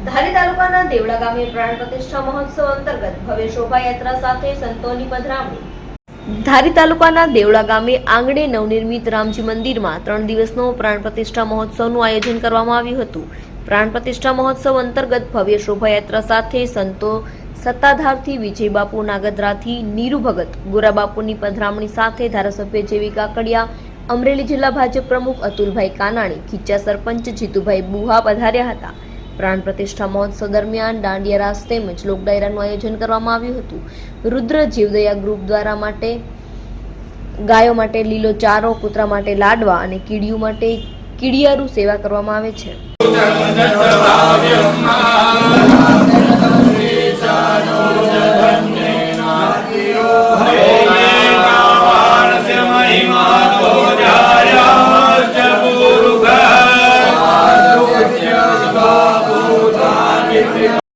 ધારી તાલુકાના દેવડા ગામે પ્રાણ પ્રતિષ્ઠા મહોત્સવ અંતર્ગત ભવ્ય શોભાયાત્રા સાથે સંતોની પધરામણી। ધારી તાલુકાના દેવડા ગામે આંગણે નવનિર્મિત રામજી મંદિરમાં 3 દિવસનો પ્રાણ પ્રતિષ્ઠા મહોત્સવનું આયોજન કરવામાં આવ્યું હતું। પ્રાણ પ્રતિષ્ઠા મહોત્સવ અંતર્ગત ભવ્ય શોભાયાત્રા સાથે સંતો સત્તાધારથી વિજય બાપુ નાગદરાથી નીરુ ભગત ગોરા બાપુની પધરામણી સાથે ધારાસભ્ય જેવી કાકડિયા, અમરેલી જિલ્લા ભાજપ પ્રમુખ અતુલભાઈ કાનાણી, ખીચા સરપંચ જીતુભાઈ બુહા પધાર્યા હતા। પ્રાણ પ્રતિષ્ઠા મહોત્સવ દરમિયાન દાંડિયા રાસ તેમજ લોક ડાયરાનું આયોજન કરવામાં આવ્યું હતું। રુદ્ર જીવદયા ગ્રુપ દ્વારા માટે ગાયો માટે લીલો ચારો, કૂતરા માટે લાડવા અને કીડીયું માટે કીડિયારું સેવા કરવામાં આવે છે।